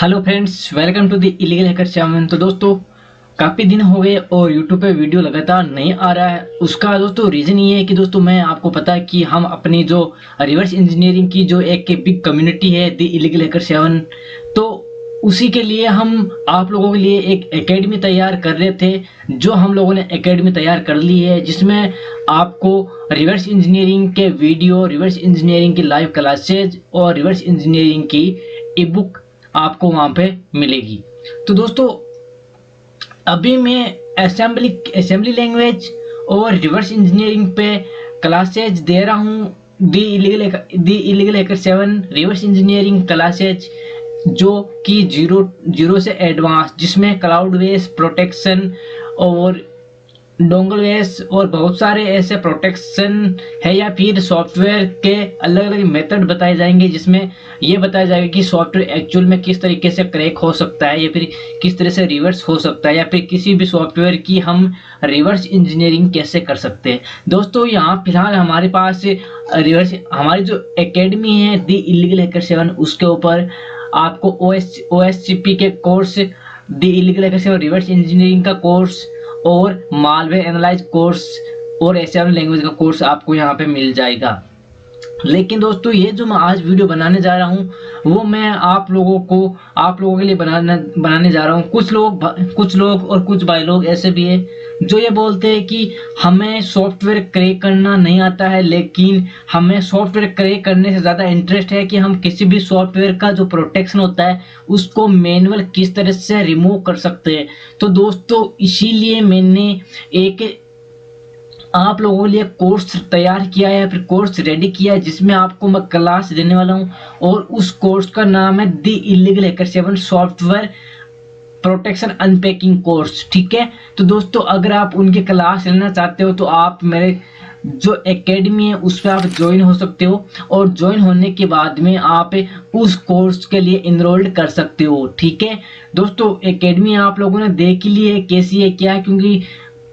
Hello friends, welcome to the illegal hacker channel. तो दोस्तों, काफ़ी दिन हो गए और यूट्यूब पे वीडियो लगातार नहीं आ रहा है। उसका दोस्तों रीज़न ये है कि दोस्तों मैं आपको पता है कि हम अपनी जो रिवर्स इंजीनियरिंग की जो एक बिग कम्युनिटी है द इलीगल हैकर चैनल, तो उसी के लिए हम आप लोगों के लिए एक एकेडमी तैयार कर रहे थे। जो हम लोगों ने एकेडमी तैयार कर ली है, जिसमें आपको रिवर्स इंजीनियरिंग के वीडियो, रिवर्स इंजीनियरिंग की लाइव क्लासेज और रिवर्स इंजीनियरिंग की ई बुक आपको वहां पे मिलेगी। तो दोस्तों, अभी मैं असेंबली लैंग्वेज और रिवर्स इंजीनियरिंग पे क्लासेज दे रहा हूँ। The illegal hacker 7 reverse engineering classes, जो कि जीरो से एडवांस, जिसमें क्लाउड बेस प्रोटेक्शन और डोंगल बेस और बहुत सारे ऐसे प्रोटेक्शन है, या फिर सॉफ्टवेयर के अलग अलग मेथड बताए जाएंगे, जिसमें ये बताया जाएगा कि सॉफ्टवेयर एक्चुअल में किस तरीके से क्रैक हो सकता है, या फिर किस तरह से रिवर्स हो सकता है, या फिर किसी भी सॉफ्टवेयर की हम रिवर्स इंजीनियरिंग कैसे कर सकते हैं। दोस्तों, यहाँ फिलहाल हमारे पास रिवर्स हमारी जो एकेडमी है द इलीगल हैकर 7, उसके ऊपर आपको OSCP के course, the illegal hacker 7 reverse engineering का कोर्स और मालवेयर एनालाइज कोर्स और असेंबली लैंग्वेज का कोर्स आपको यहाँ पे मिल जाएगा। लेकिन दोस्तों, ये जो मैं आज वीडियो बनाने जा रहा हूँ, वो मैं आप लोगों के लिए बनाने जा रहा हूँ। कुछ लोग और कुछ भाई लोग ऐसे भी है जो ये बोलते हैं कि हमें सॉफ्टवेयर क्रैक करना नहीं आता है, लेकिन हमें सॉफ्टवेयर क्रैक करने से ज़्यादा इंटरेस्ट है कि हम किसी भी सॉफ्टवेयर का जो प्रोटेक्शन होता है उसको मैनुअल किस तरह से रिमूव कर सकते हैं। तो दोस्तों, इसीलिए मैंने एक आप लोगों के लिए कोर्स तैयार किया है, फिर कोर्स रेडी किया है, जिसमें आपको मैं क्लास देने वाला हूं। और उस कोर्स का नाम है the illegal hacker 7 software protection unpacking course. ठीक है, तो दोस्तों, अगर आप उनकी क्लास लेना चाहते हो तो आप मेरे जो एकेडमी है उस पर आप ज्वाइन हो सकते हो, और ज्वाइन होने के बाद में आप उस कोर्स के लिए इनरोल्ड कर सकते हो। ठीक है दोस्तों, एकेडमी आप लोगों ने देख ली है कैसी है क्या है, क्योंकि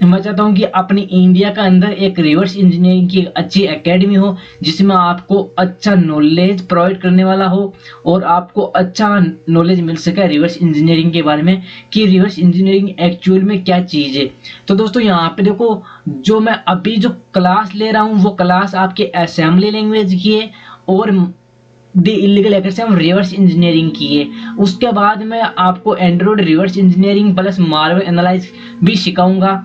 मैं चाहता हूँ कि अपनी इंडिया का अंदर एक रिवर्स इंजीनियरिंग की अच्छी एकेडमी हो, जिसमें आपको अच्छा नॉलेज प्रोवाइड करने वाला हो और आपको अच्छा नॉलेज मिल सके रिवर्स इंजीनियरिंग के बारे में, कि रिवर्स इंजीनियरिंग एक्चुअल में क्या चीज़ है। तो दोस्तों, यहाँ पे देखो, जो मैं अभी जो क्लास ले रहा हूँ वो क्लास आपके असेंबली लैंग्वेज की है और द इलीगल हैकर से हम रिवर्स इंजीनियरिंग की है। उसके बाद मैं आपको Android reverse engineering plus malware analyse भी सिखाऊंगा।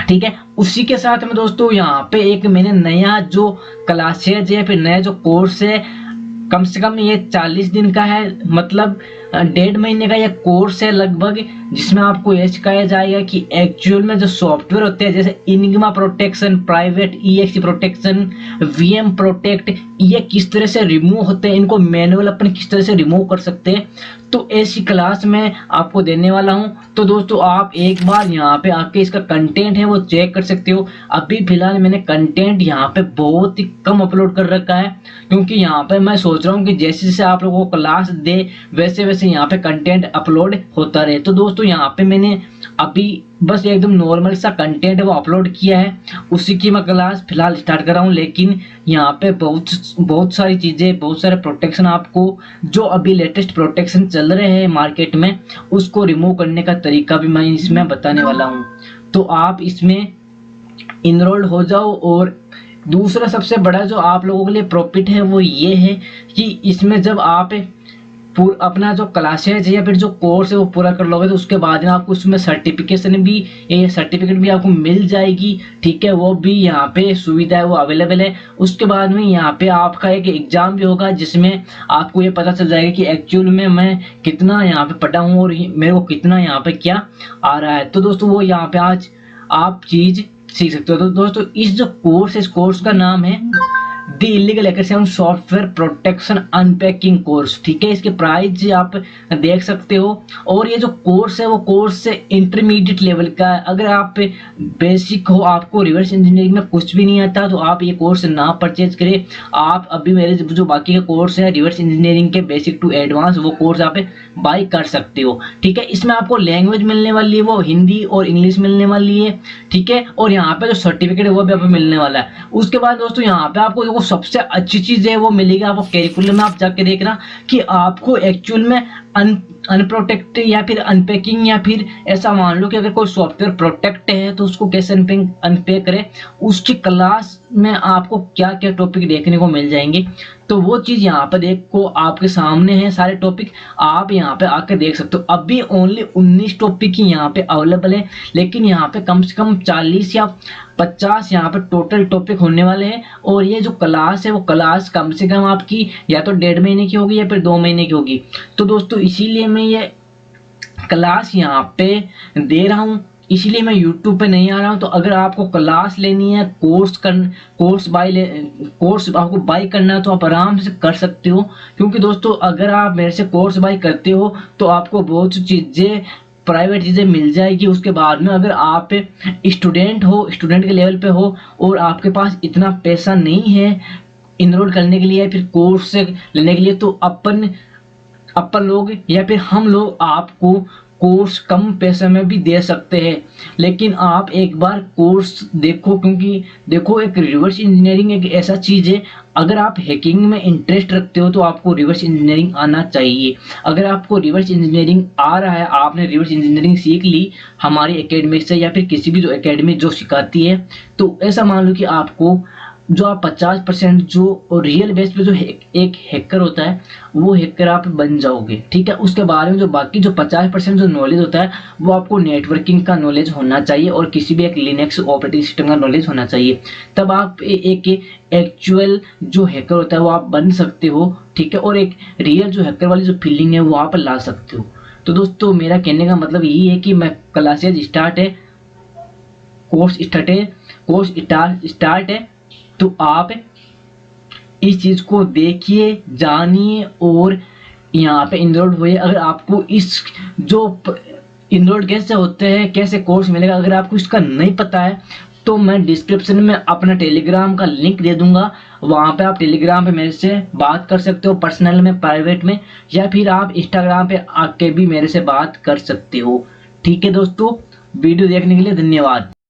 ठीक है, उसी के साथ में दोस्तों, यहाँ पे एक मैंने नया जो क्लासेज है, फिर नया जो कोर्स है, कम से कम ये 40 दिन का है, मतलब 1.5 महीने का ये कोर्स है लगभग, जिसमें आपको ये सिखाया जाएगा कि एक्चुअल में जो सॉफ्टवेयर होते हैं, जैसे Enigma protection, private EXE protection, VM protect, ये किस तरह से रिमूव होते हैं, इनको मैनुअल अपन किस तरह से रिमूव कर सकते हैं। तो ऐसी क्लास मैं आपको देने वाला हूं। तो दोस्तों, आप एक बार यहाँ पे आके इसका कंटेंट है वो चेक कर सकते हो। अभी फिलहाल मैंने कंटेंट यहाँ पे बहुत ही कम अपलोड कर रखा है, क्योंकि यहाँ पे मैं सोच रहा हूँ कि जैसे जैसे आप लोगों को क्लास दे वैसे वैसे यहाँ पे कंटेंट अपलोड होता रहे। तो दोस्तों, यहाँ पे मैंने अभी बस एकदम नॉर्मल सा कंटेंट वो अपलोड किया है, उसी की मैं क्लास फिलहाल स्टार्ट कर रहा हूँ। लेकिन यहाँ पे बहुत सारी चीज़ें, बहुत सारे प्रोटेक्शन, आपको जो अभी लेटेस्ट प्रोटेक्शन चल रहे हैं मार्केट में, उसको रिमूव करने का तरीका भी मैं इसमें बताने वाला हूँ। तो आप इसमें इनरोल्ड हो जाओ। और दूसरा सबसे बड़ा जो आप लोगों के लिए प्रॉफिट है वो ये है कि इसमें जब आप अपना जो क्लासेज है या फिर जो कोर्स है वो पूरा कर लोगे, तो उसके बाद में आपको उसमें सर्टिफिकेट भी आपको मिल जाएगी। ठीक है, वो भी यहाँ पे सुविधा है वो अवेलेबल है। उसके बाद में यहाँ पे आपका एक एग्जाम भी होगा, जिसमें आपको ये पता चल जाएगा कि एक्चुअल में मैं कितना यहाँ पे पढ़ा हूँ और मेरे को कितना यहाँ पे क्या आ रहा है। तो दोस्तों, वो यहाँ पे आज आप चीज सीख सकते हो। तो दोस्तों, इस जो कोर्स है, इस कोर्स का नाम है the illegal hacker 7 software protection unpacking course. ठीक है, इसके प्राइस आप देख सकते हो। और ये जो कोर्स है वो कोर्स इंटरमीडिएट लेवल का है। अगर आप बेसिक हो, आपको रिवर्स इंजीनियरिंग में कुछ भी नहीं आता, तो आप ये कोर्स ना परचेज करें। आप अभी मेरे जो बाकी के कोर्स है रिवर्स इंजीनियरिंग के बेसिक टू एडवांस, वो कोर्स आप बाई कर सकते हो। ठीक है, इसमें आपको लैंग्वेज मिलने वाली है वो हिंदी और इंग्लिश मिलने वाली है। ठीक है, और यहाँ पे जो सर्टिफिकेट है वो भी आपको मिलने वाला है। उसके बाद दोस्तों, यहाँ पे आपको सबसे अच्छी चीज है वो मिलेगी आपको कैरिकुलम में। आप जाके देखना कि आपको एक्चुअल में अनप्रोटेक्ट या फिर अनपैकिंग, या फिर ऐसा मान लो कि अगर कोई सॉफ्टवेयर प्रोटेक्ट है तो उसको कैसे अनपैक करें, उसकी क्लास में आपको क्या क्या टॉपिक देखने को मिल जाएंगे। तो वो चीज़ यहाँ पर देखो आपके सामने है, सारे टॉपिक आप यहाँ पे आकर देख सकते हो। अभी ओनली 19 टॉपिक ही यहाँ पे अवेलेबल है, लेकिन यहाँ पे कम से कम 40 या 50 यहाँ पे टोटल टॉपिक होने वाले हैं। और ये जो क्लास है वो क्लास कम से कम आपकी या तो 1.5 महीने की होगी या फिर 2 महीने की होगी। तो दोस्तों इसीलिए मैं ये क्लास यहाँ पे दे रहा हूँ, इसलिए मैं YouTube पे नहीं आ रहा हूँ। तो अगर आपको क्लास लेनी है, कोर्स आपको बाय करना है तो आप आराम से कर सकते हो। क्योंकि दोस्तों अगर आप मेरे से कोर्स बाय करते हो तो आपको बहुत सी चीज़ें, प्राइवेट चीज़ें मिल जाएगी। उसके बाद में अगर आप स्टूडेंट हो, स्टूडेंट के लेवल पे हो और आपके पास इतना पैसा नहीं है इनरोल करने के लिए या फिर कोर्स लेने के लिए, तो अपन लोग या फिर हम लोग आपको कोर्स कम पैसे में भी दे सकते हैं। लेकिन आप एक बार कोर्स देखो, क्योंकि देखो एक रिवर्स इंजीनियरिंग एक ऐसा चीज़ है, अगर आप हैकिंग में इंटरेस्ट रखते हो तो आपको रिवर्स इंजीनियरिंग आना चाहिए। अगर आपको रिवर्स इंजीनियरिंग आ रहा है, आपने रिवर्स इंजीनियरिंग सीख ली हमारी एकेडमी से या फिर किसी भी जो एकेडमी जो सिखाती है, तो ऐसा मान लो कि आपको जो आप 50% जो रियल बेस पे जो एक हैकर होता है वो हैकर आप बन जाओगे। ठीक है, उसके बारे में जो बाकी जो 50% जो नॉलेज होता है वो आपको नेटवर्किंग का नॉलेज होना चाहिए और किसी भी एक लिनक्स ऑपरेटिंग सिस्टम का नॉलेज होना चाहिए। तब आप एक एक्चुअल जो हैकर होता है वो आप बन सकते हो। ठीक है, और एक रियल जो हैकर वाली जो फीलिंग है वो आप ला सकते हो। तो दोस्तों मेरा कहने का मतलब यही है कि मैं क्लासेज स्टार्ट है, कोर्स स्टार्ट है, तो आप इस चीज को देखिए, जानिए और यहाँ पे इनरोल हुए। अगर आपको इस जो इनरोल कैसे होते हैं, कैसे कोर्स मिलेगा, अगर आपको इसका नहीं पता है तो मैं डिस्क्रिप्शन में अपना टेलीग्राम का लिंक दे दूंगा। वहाँ पे आप टेलीग्राम पे मेरे से बात कर सकते हो, पर्सनल में, प्राइवेट में, या फिर आप इंस्टाग्राम पे आके भी मेरे से बात कर सकते हो। ठीक है दोस्तों, वीडियो देखने के लिए धन्यवाद।